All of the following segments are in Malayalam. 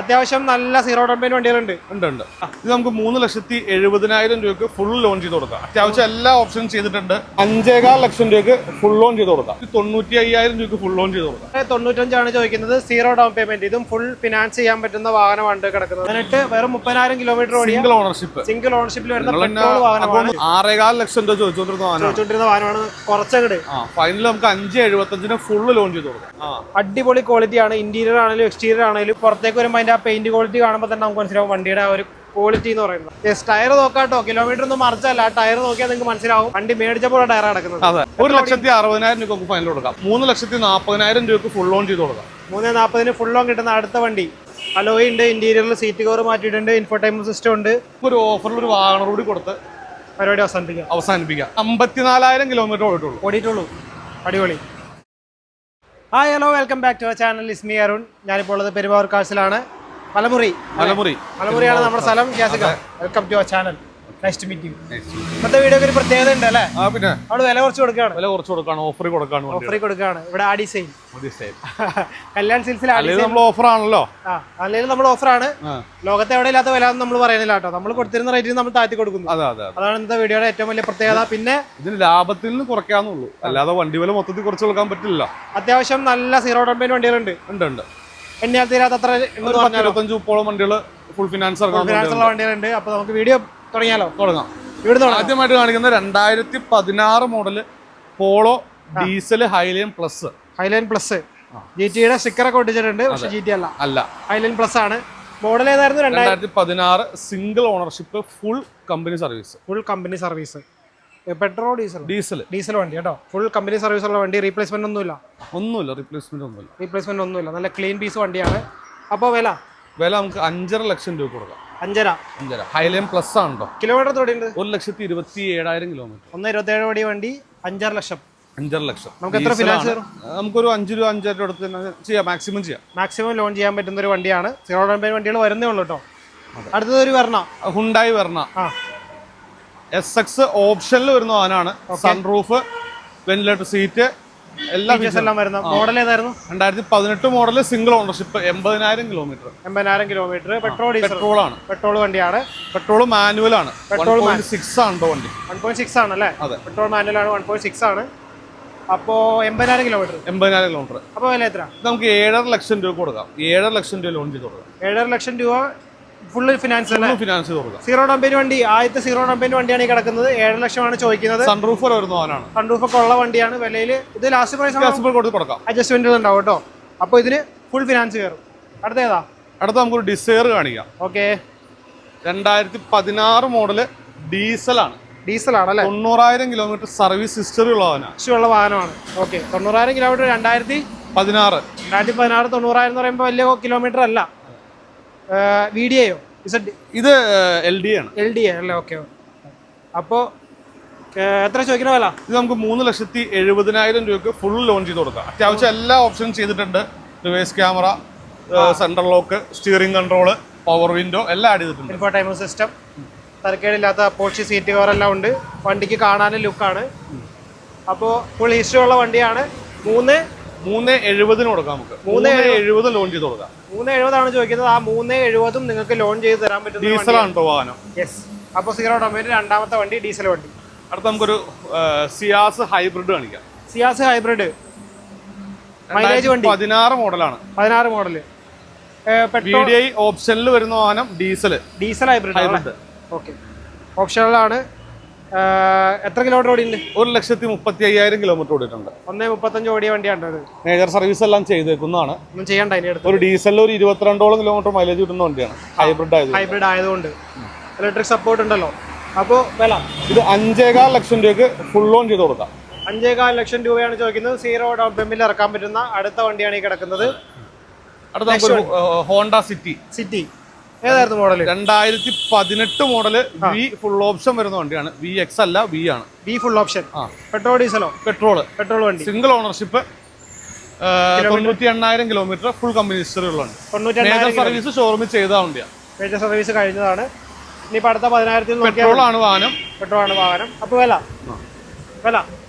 അത്യാവശ്യം നല്ല സീറോ ഡൗൺ പേയ്മെന്റ് വണ്ടികളുണ്ട്. ഉണ്ട്. ഇത് നമുക്ക് 3,70,000 രൂപയ്ക്ക് ഫുൾ ലോൺ ചെയ്ത് കൊടുക്കാം. അത്യാവശ്യം എല്ലാ ഓപ്ഷനും ചെയ്തിട്ടുണ്ട്. 5.25 ലക്ഷം രൂപയ്ക്ക് ഫുൾ ലോൺ ചെയ്ത് കൊടുക്കാം. 95,000 രൂപയ്ക്ക് ഫുൾ ലോൺ ചെയ്ത് കൊടുക്കാം. 95 ചോദിക്കുന്നത്. Zero down payment. ഇതും ഫുൾ ഫിനാൻസ് ചെയ്യാൻ പറ്റുന്ന വാഹനമാണ് കിടക്കുന്നത്. എന്നിട്ട് വെറും 30,000 കിലോമീറ്റർ സിംഗിൾ ഓണർഷിപ്പിൽ വരുന്ന പെട്രോൾ വാഹനമാണ്. 6.25 ലക്ഷം രൂപ ചോദിച്ചുകൊണ്ടിരുന്ന വാഹനമാണ്. കുറച്ചങ്ങട് ഫൈനൽ നമുക്ക് 5.75 ഫുൾ ലോൺ ചെയ്ത് കൊടുക്കാം. അടിപൊളി ക്വാളിറ്റിയാണ്. ഇന്റീരിയർ ആണെങ്കിലും എക്സ്റ്റീരിയർ ആണെങ്കിലും പുറത്തേക്ക് വരുമ്പോൾ അതിന്റെ ആ പെയിന്റ് ക്വാളിറ്റി കാണുമ്പോൾ തന്നെ നമുക്ക് മനസ്സിലാവും വണ്ടിയുടെ ആ ഒരു ക്വാളിറ്റി എന്ന് പറയുന്നത്. ടയർ നോക്കാട്ടോ, കിലോമീറ്റർ ഒന്നും മറിച്ചല്ല. ടയർ നോക്കിയാൽ നിങ്ങൾക്ക് മനസ്സിലാവും വണ്ടി മേടിച്ചപ്പോൾ ടയർ കിടക്കുന്നത്. 1,60,000 രൂപ ഫൈനൽ കൊടുക്കാം. 3,40,000 രൂപയ്ക്ക് ഫുൾ ലോൺ ചെയ്ത് കൊടുക്കാം. 3,40,000 ഫുൾ ലോൺ കിട്ടുന്ന അടുത്ത വണ്ടി. അലോയ് ഉണ്ട്, ഇന്റീരിയറിൽ സീറ്റ് കവർ മാറ്റിയിട്ടുണ്ട്, ഇൻഫോടൈൻമെന്റ് സിസ്റ്റം ഉണ്ട്. ഒരു ഓഫറിൽ ഒരു വാഹനം കൂടി കൊടുത്ത് പരിപാടി അവസാനിപ്പിക്കാം. 54,000 കിലോമീറ്റർ ഓടിയിട്ടുള്ളൂ. അടിപൊളി. Hi, hello, welcome back to our channel. Is me Arun. ഞാനിപ്പോൾ ഉള്ളത് പെരുമ്പാവൂർ കാഴ്ചയിലാണ്. മലമുറിയാണ് നമ്മുടെ സ്ഥലം. Welcome to our channel. Nice to meet you. ഇന്നത്തെ വീഡിയോക്ക് ഒരു പ്രത്യേകത ഉണ്ട് അല്ലേ? പിന്നെ അവിടെ വില കുറച്ച് കൊടുക്കുകയാണ്. ഓഫർ കൊടുക്കുകയാണ്. ഇവിടെ ആഡി സെയിൽ കല്യാൺ സിൽസിൽ ഓഫർ ആണല്ലോ. അല്ലെങ്കിൽ നമ്മൾ ഓഫറാണ്. ലോകത്തെ എവിടെ ഇല്ലാത്ത വില നമ്മൾ പറയുന്നില്ല കേട്ടോ. നമ്മൾ കൊടുത്തിരുന്ന റേറ്റിന് നമ്മൾ താഴ്ത്തി കൊടുക്കുന്നു. അതാണ് ഇന്നത്തെ വീഡിയോയുടെ ഏറ്റവും വലിയ പ്രത്യേകത. പിന്നെ ഇതിന് ലാഭത്തിൽ നിന്ന് കുറയ്ക്കാന്നുള്ളൂ, അല്ലാതെ വണ്ടി വില മൊത്തത്തിൽ കുറച്ച് കൊടുക്കാൻ പറ്റില്ല. അത്യാവശ്യം നല്ല സീറോ ഡൗൺ പേയ്മെന്റ് വണ്ടികളുണ്ട്. എണ്ണിയാൽ തീരാത്തത്ര 25-30 വണ്ടികൾ ഫുൾ ഫിനാൻസ് ഉള്ള വണ്ടികളുണ്ട്. അപ്പൊ നമുക്ക് വീഡിയോ തുടങ്ങാം. ആദ്യമായിട്ട് കാണിക്കുന്നത് 2016 model Polo diesel Highline plus. ജിടിയുടെ സ്റ്റിക്കർ ഒക്കെ ഒട്ടിച്ചിട്ടുണ്ട്. പക്ഷെ ജിടി അല്ല, ഹൈലൈൻ പ്ലസ് ആണ്. മോഡൽ ഏതായിരുന്നു? 2016 single ownership, full company service. Petrol diesel വണ്ടി കേട്ടോ. ഫുൾ കമ്പനി സർവീസ് ഉള്ള വണ്ടി. റീപ്ലേസ്മെന്റ് ഒന്നുമില്ല. നല്ല ക്ലീൻ പീസ് വണ്ടിയാണ്. അപ്പോൾ വില നമുക്ക് 5.5 ലക്ഷം രൂപ കൊടുക്കാം. 5.5 ഹൈലൈൻ പ്ലസ് ആണോ? കിലോമീറ്റർ തോടിയുണ്ട്. 1,27,000 കിലോമീറ്റർ. 1,27 കോടി വണ്ടി. 5.5 ലക്ഷം. നമുക്ക് എത്ര ഫിനാൻസ്? നമുക്കൊരു 5 രൂപ 5,000 അടുത്ത് ചെയ്യാം. മാക്സിമം ലോൺ ചെയ്യാൻ പറ്റുന്ന ഒരു വണ്ടിയാണ്. സീറോ ഡൗൺ പേയ്മെന്റ് വണ്ടികൾ വരുന്നേ ഉള്ളൂ കേട്ടോ. അടുത്തത് ഒരു ഹുണ്ടായി വെർണ SX ഓപ്ഷനിൽ വരുന്ന വാഹനമാണ്. സൺറൂഫ്, വെന്റിലേറ്റർ സീറ്റ് എല്ലാം വരുന്ന മോഡൽ ഏതായിരുന്നു? 2018 model single ownership, 80,000 kilometre. Petrol വണ്ടിയാണ്. പെട്രോൾ മാനുവൽ ആണ്. 1.6 ആണ് വണ്ടി. 1.6 ആണല്ലേ? പെട്രോൾ മാനുവൽ ആണ്. 1.6 ആണ്. അപ്പോ 80,000 കിലോമീറ്റർ. അപ്പൊ വില എത്ര? നമുക്ക് 7.5 ലക്ഷം രൂപ കൊടുക്കാം. 7.5 ലക്ഷം രൂപ ലോൺ ചെയ്ത് കൊടുക്കാം. 7.5 ലക്ഷം രൂപ ഫുൾ ഫിനാൻസ് കൊടുക്കാം. സീറോ ഡൗൺ പേയ്മെന്റ് വണ്ടി. ആദ്യത്തെ സീറോ ഡൗൺ പേയ്മെന്റ് വണ്ടിയാണ് ഈ കിടക്കുന്നത്. 7 ലക്ഷമാണ് ചോദിക്കുന്നത്. സൺറൂഫ് ഒക്കെ ഉള്ള വണ്ടിയാണ്. വിലയിൽ ഇത് ലാസ്റ്റ് പ്രൈസ് കൊടുക്കാം. അഡ്ജസ്റ്റ്മെന്റ് ഉണ്ടാവും കേട്ടോ. അപ്പൊ ഇതിന് ഫുൾ ഫിനാൻസ് കയറും. അടുത്ത നമുക്കൊരു ഡിസയർ കാണിക്കാം. ഓക്കെ. 2016 മോഡല് ഡീസലാണ് അല്ലേ? 90,000 കിലോമീറ്റർ സർവീസ് ഹിസ്റ്ററി ഉള്ള വാഹനമാണ്. ഓക്കെ. 90,000 കിലോമീറ്റർ. 2016 90,000 എന്ന് പറയുമ്പോൾ വലിയ കിലോമീറ്റർ അല്ല. ഇത് LD ആണ് അല്ലേ? ഓക്കെ. അപ്പോ എത്ര ചോദിക്കുന്ന വില? ഇത് നമുക്ക് 3,70,000 രൂപയ്ക്ക് ഫുൾ ലോൺ ചെയ്ത് കൊടുക്കാം. അത്യാവശ്യം എല്ലാ ഓപ്ഷനും ചെയ്തിട്ടുണ്ട്. Reverse camera, central lock, steering control, power window എല്ലാം ആഡ് ചെയ്തിട്ടുണ്ട്. ഇൻഫോടൈൻമെന്റ് സിസ്റ്റം, തരക്കേടില്ലാത്ത പോർച്ച് സീറ്റ് കവർ എല്ലാം ഉണ്ട്. വണ്ടിക്ക് കാണാനും ലുക്കാണ്. അപ്പോൾ ഫുൾ ഹിസ്റ്ററി ഉള്ള വണ്ടിയാണ്. 3,70,000 കൊടുക്കാം. നമുക്ക് 3,70,000 ലോൺ ചെയ്ത് കൊടുക്കാം. 3,70,000 ചോദിക്കുന്നത്. ആ 3,70,000 നിങ്ങൾക്ക് ലോൺ ചെയ്ത് തരാൻ പറ്റും. ഡീസലാണ് വാഹനം. യെസ്. അപ്പോൾ സീറോ ഡൗൺ പേയ്മെന്റ് രണ്ടാമത്തെ വണ്ടി ഡീസൽ വണ്ടി. അടുത്ത നമുക്കൊരു സിയാസ് ഹൈബ്രിഡ് കാണിക്കാം. ഹൈബ്രിഡ് മൈലേജ് വണ്ടി. 16 മോഡലാണ്. 16 മോഡല്. VDI ഓപ്ഷനിൽ വരുന്ന വാഹനം. Diesel hybrid. ഓക്കെ. ഓപ്ഷനിലാണ്. എത്ര കിലോമീറ്റർ ഓടിയുണ്ട്? 1,35,000 കിലോമീറ്റർ ഓടിയിട്ടുണ്ട്. 1.35 ഓടിയ വണ്ടിയാണ്. മേജർ സർവീസ് എല്ലാം ചെയ്തേക്കുന്നതാണ്. ഒന്നും ചെയ്യണ്ട. ഒരു ഡീസലിൽ ഒരു 22 കിലോമീറ്റർ മൈലേജ് കിട്ടുന്ന വണ്ടിയാണ്. ഹൈബ്രിഡ് ആയതുകൊണ്ട് ഇലക്ട്രിക് സപ്പോർട്ട് ഉണ്ടല്ലോ. അപ്പോൾ വില ഇത് 5.25 ലക്ഷം രൂപയ്ക്ക് ഫുൾ ലോൺ ചെയ്ത് കൊടുക്കാം. 5.25 ലക്ഷം രൂപയാണ് ചോദിക്കുന്നത്. സീറോ ഡൗൺ പേയ്മെന്റിൽ ഇറക്കാൻ പറ്റുന്ന അടുത്ത വണ്ടിയാണ് ഈ കിടക്കുന്നത്. അടുത്ത ഹോണ്ട സിറ്റി. ഏതായിരുന്നു model? 2018 model. V full option വരുന്ന വണ്ടിയാണ്. VX അല്ല, V ആണ്. V full option. പെട്രോൾ ഡീസലോ? പെട്രോൾ വണ്ടി. Single ownership, 98,000 kilometre, full company history ഉള്ളതാണ്. 98,000 സർവീസ് ഷോറൂമിൽ ചെയ്ത വണ്ടിയാണ്. മേജർ സർവീസ് കഴിഞ്ഞതാണ്. ഇനിയിപ്പോൾ അടുത്ത 10,000 പെട്രോൾ ആണ് വാഹനം. അപ്പോൾ വില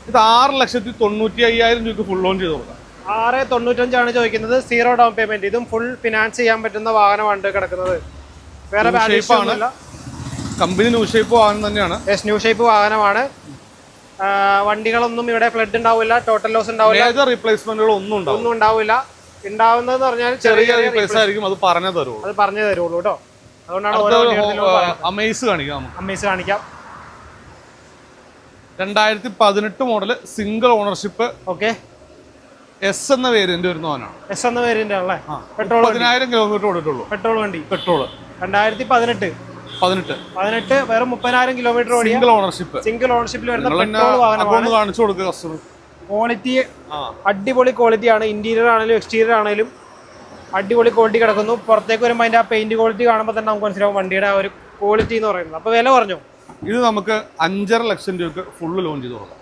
ഇത് 6,95,000 രൂപയ്ക്ക് ഫുൾ ലോൺ ചെയ്ത് കൊടുക്കാം. 695 ചോദിക്കുന്നത്. 0 ഡൗൺ പേയ്മെന്റ്. ഇതും ഫുൾ ഫിനാൻസ് ചെയ്യാൻ പറ്റുന്ന വാഹനമാണ് കിടക്കുന്നത്. വേറെ കമ്പനി ന്യൂ ഷേപ്പ് വാഹനം തന്നെയാണ്. ന്യൂ ഷേപ്പ് വാഹനമാണ്. വണ്ടികളൊന്നും ഇവിടെ ഫ്ലഡ് ഉണ്ടാവില്ല, ടോട്ടൽ ലോസ് ഉണ്ടാവില്ല, റീപ്ലേസ്മെന്റുകൾ ഒന്നും ഉണ്ടാവില്ല. ഉണ്ടാവുന്നത് പറഞ്ഞാൽ ചെറിയ റീപ്ലേസ് ആയിരിക്കും. അത് പറഞ്ഞു തരുള്ളൂ കേട്ടോ. അതുകൊണ്ടാണ് അമേസ് കാണിക്കാം. 2018 model single ownership. Okay. S എന്ന വേരിയന്റ് വരുന്നവനാണ്. എസ് എന്ന വേരിയന്റ് ആണല്ലേ. പെട്രോൾ 10,000 കിലോമീറ്റർ ഓടിയിട്ടുള്ളൂ. പെട്രോൾ വണ്ടി. പെട്രോൾ 2018 വെറും 30,000 കിലോമീറ്റർ ഓടിയ സിംഗിൾ ഓണർഷിപ്പിൽ വരുന്ന പെട്രോൾ വാഹനമാണ്. കാണിച്ചു കൊടുക്കുക കസ്റ്റമർ. ക്വാളിറ്റി അടിപൊളി ക്വാളിറ്റിയാണ്. ഇന്റീരിയർ ആണെങ്കിലും എക്സ്റ്റീരിയർ ആണെങ്കിലും അടിപൊളി ക്വാളിറ്റി കിടക്കുന്നു. പുറത്തേക്ക് വരുമ്പോൾ അതിന്റെ ആ പെയിന്റ് ക്വാളിറ്റി കാണുമ്പോൾ തന്നെ നമുക്ക് മനസ്സിലാവും വണ്ടിയുടെ ആ ഒരു ക്വാളിറ്റി എന്ന് പറയുന്നത്. അപ്പൊ വില പറഞ്ഞു. ഇത് നമുക്ക് 5.5 ലക്ഷം രൂപയ്ക്ക് ഫുള്ള് ലോൺ ചെയ്ത് കൊടുക്കാം.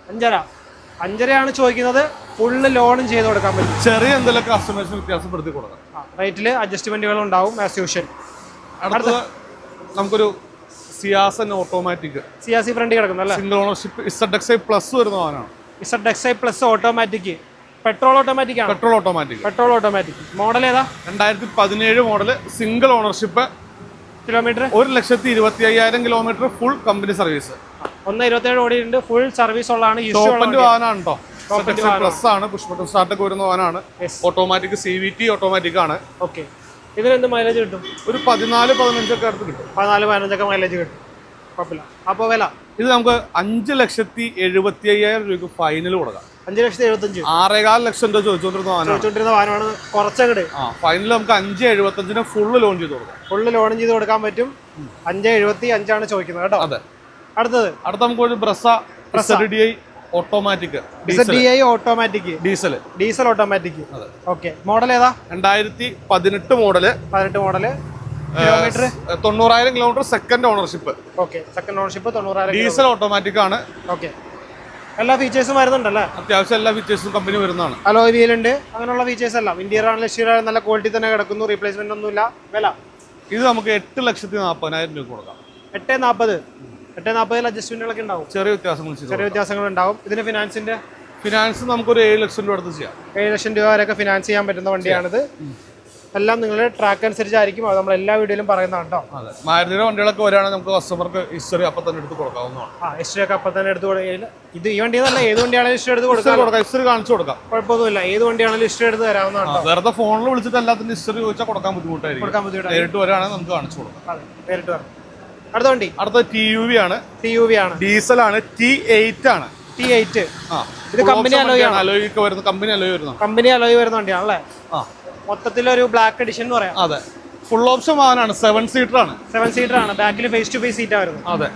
5.5 ചോദിക്കുന്നത്. ഫുള്ള് ലോണും ചെയ്ത് കൊടുക്കാൻ പറ്റും. ചെറിയ എന്തെങ്കിലും കസ്റ്റമേഴ്സിന് വ്യത്യാസപ്പെടുത്തി കൊടുക്കാം. റേറ്റിൽ അഡ്ജസ്റ്റ്മെന്റുകൾ ഉണ്ടാവും ആസ് യൂഷ്വൽ. അടുത്ത നമുക്കൊരു സിയാസൻ ഓട്ടോമാറ്റിക്. സിയാസി ഫ്രണ്ട് കിടക്കുന്നല്ലേ. സിംഗിൾ ഓണർഷിപ്പ് ZXi പ്ലസ് വരുന്ന വാഹനമാണ്. ZXi plus automatic. Petrol automatic ആണ്. Petrol automatic. മോഡൽ ഏതാ? 2017 model single ownership. Kilometre 1,25,000 kilometre full company service. 1.27 ഓടിയിട്ടുണ്ട്. ഫുൾ സർവീസ് ഉള്ളതാണ്. വാഹനമാണ് കേട്ടോ. പ്ലസ് ആണ്. പുഷ് ബട്ടൺ സ്റ്റാർട്ട് ഒക്കെ വരുന്ന വാഹനമാണ്. ഓട്ടോമാറ്റിക് CVT ഓട്ടോമാറ്റിക് ആണ്. ഓക്കെ. ഇതിനെന്ത് മൈലേജ് കിട്ടും? ഒരു 14-15 ഒക്കെ അടുത്ത് കിട്ടും. 14-15 ഒക്കെ മൈലേജ് കിട്ടും. കുഴപ്പമില്ല. അപ്പോൾ വില ഇത് നമുക്ക് 5,75,000 രൂപയ്ക്ക് ഫൈനൽ കൊടുക്കാം. 5,75,000. 6.25 ലക്ഷം രൂപ ചോദിച്ചുകൊണ്ടിരുന്ന വാഹനമാണ്. കുറച്ചങ്ങട് ഫൈനൽ നമുക്ക് 5,75,000 ഫുള്ള് ലോൺ ചെയ്ത് കൊടുക്കാം. ഫുള്ള് ലോൺ ചെയ്ത് കൊടുക്കാൻ പറ്റും. 5,75,000 ചോദിക്കുന്നത് കേട്ടോ. അതെ. അടുത്ത നമുക്ക് ഒരു Brezza DI automatic. Automatic diesel automatic. Okay. Model ഏതാ? 2018 model. Kilometre 90,000 kilometre second ownership. Okay. Second ownership 90,000. Diesel automatic ആണ്. ഓക്കെ. എല്ലാ ഫീച്ചേഴ്സും വരുന്നുണ്ടല്ലേ? അത്യാവശ്യം എല്ലാ ഫീച്ചേഴ്സും കമ്പനി വരുന്നതാണ്. അലോയ് വീൽ ഉണ്ട്. അങ്ങനെയുള്ള ഫീച്ചേഴ്സ് എല്ലാം ഇന്റീരിയർ ആണെങ്കിലും നല്ല ക്വാളിറ്റി തന്നെ കിടക്കുന്നു. റീപ്ലേസ്മെന്റ് ഒന്നുമില്ല. വില ഇത് നമുക്ക് 8,40,000 രൂപ കൊടുക്കാം. 8,40,000 അഡ്ജസ്റ്റ്മെന്റുകളൊക്കെ ഉണ്ടാവും. ചെറിയ വ്യത്യാസങ്ങൾ ഉണ്ടാവും. ഇതിന് ഫിനാൻസ് നമുക്കൊരു 7 ലക്ഷം രൂപ അടുത്ത് ചെയ്യാം. 7 ലക്ഷം രൂപ വരെയൊക്കെ ഫിനാൻസ് ചെയ്യാൻ പറ്റുന്ന വണ്ടിയാണിത്. എല്ലാം നിങ്ങളുടെ ട്രാക്ക് അനുസരിച്ചായിരിക്കും. അത് നമ്മൾ എല്ലാ വീഡിയോയിലും പറയുന്നതാണ് കേട്ടോ. മാരുതിയുടെ വണ്ടികളൊക്കെ വരികയാണെങ്കിൽ നമുക്ക് കസ്റ്റമർക്ക് ഹിസ്റ്ററി അപ്പം തന്നെ എടുത്ത് കൊടുക്കാവുന്നതാണ്. ഹിസ്റ്ററി ഒക്കെ അപ്പം തന്നെ എടുത്ത് കൊടുക്കുക. ഇത് ഈ വണ്ടി എന്നല്ല, ഏത് വണ്ടിയാണെങ്കിലും ഹിസ്റ്ററി എടുത്ത് കൊടുക്കാം. ഹിസ്റ്ററി കാണിച്ചു കൊടുക്കാം. കുഴപ്പമൊന്നുമില്ല. ഏത് വണ്ടിയാണെങ്കിലും ഹിസ്റ്ററി എടുത്ത് തരാവുന്നതാണ്. വെറുതെ ഫോണിൽ വിളിച്ചിട്ട് എല്ലാത്തിന്റെ ഹിസ്റ്ററി ചോദിച്ചാൽ കൊടുക്കാൻ ബുദ്ധിമുട്ടായിരിക്കും. നേരിട്ട് വരികയാണെങ്കിൽ നമുക്ക് കാണിച്ചു കൊടുക്കാം. നേരിട്ട് വരാം. അടുത്ത വണ്ടി TUV ആണ്. ഡീസൽ ആണ്. T8 ആണ്. T8. ഇത് കമ്പനി അലോയ് വരുന്ന വണ്ടിയാണല്ലേ. മൊത്തത്തിലൊരു ബ്ലാക്ക് എഡിഷൻ എന്ന് പറയാം. അതെ. ഫുൾ ഓപ്ഷൻ വാഹനമാണ്. 7 സീറ്റർ ആണ്. ബാക്കിൽ ഫേസ് ടു ഫേസ് സീറ്റാ വരുന്നത്. അതെ.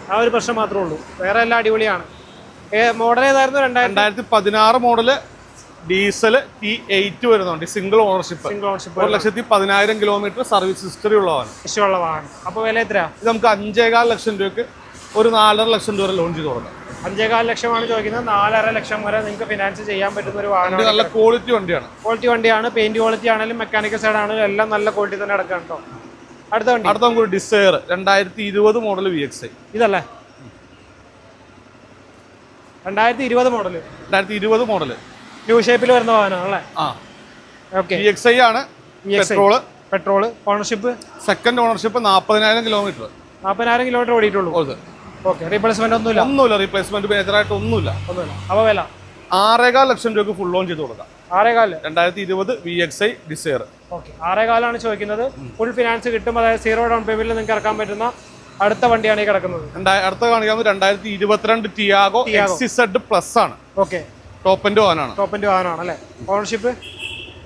ആ ഒരു പ്രശ്നം മാത്രമേ ഉള്ളൂ. വേറെ എല്ലാം അടിപൊളിയാണ്. മോഡൽ ഏതായിരുന്നു? 2016 മോഡല് ഡീസൽ T8 വരുന്നുണ്ട്. Single ownership. 1,10,000 kilometre service history ഉള്ള വാഹനം. അപ്പോൾ വില എത്രയാ? ഇത് നമുക്ക് 5.25 ലക്ഷം രൂപയ്ക്ക് ഒരു 4.5 ലക്ഷം രൂപ ലോൺ ചെയ്ത് കൊടുക്കാം. 5.25 ലക്ഷമാണ് ചോദിക്കുന്നത്. 4.5 ലക്ഷം വരെ നിങ്ങൾക്ക് ഫിനാൻസ് ചെയ്യാൻ പറ്റുന്ന ഒരു വാഹനമാണ്. നല്ല ക്വാളിറ്റി വണ്ടിയാണ്. പെയിന്റ് ക്വാളിറ്റി ആണെങ്കിലും മെക്കാനിക്കൽ സൈഡ് ആണെങ്കിലും എല്ലാം നല്ല ക്വാളിറ്റി തന്നെ അടക്കാം കേട്ടോ. അടുത്ത നമുക്ക് ഡിസയർ 2020 മോഡൽ VXi. ഇതല്ലേ 2020 മോഡല് ന്യൂ ഷേപ്പിൽ വരുന്ന വാഹനമാണല്ലേ. VXi ആണ്. Petrol ownership second ownership. 40,000 kilometre ഓടിയിട്ടുള്ളൂ. ഓക്കെ. റീപ്ലേസ്മെന്റ് ഒന്നുമില്ല. റീപ്ലേസ്മെന്റ് മേജറായിട്ട് ഒന്നുമില്ല. അപ്പോൾ വില 6.25 ലക്ഷം രൂപയ്ക്ക് ഫുൾ ലോൺ ചെയ്ത് കൊടുക്കാം. 6.25. 2020 VXi ഡിസയർ. ഓക്കെ. 6.25 ചോദിക്കുന്നത്. ഫുൾ ഫിനാൻസ് കിട്ടും. അതായത് 0 ഡൗൺ പേയ്മെന്റിൽ നിങ്ങൾക്ക് ഇറക്കാൻ പറ്റുന്ന അടുത്ത വണ്ടിയാണ് ഈ കിടക്കുന്നത്. അടുത്ത കാണിക്കുന്നത് 2022 ടിയാഗോ XZ പ്ലസ് ആണ്. ഓക്കെ. ടോപ്പ് എൻഡ് വാഹനമാണ് അല്ലേ. ഓണർഷിപ്പ്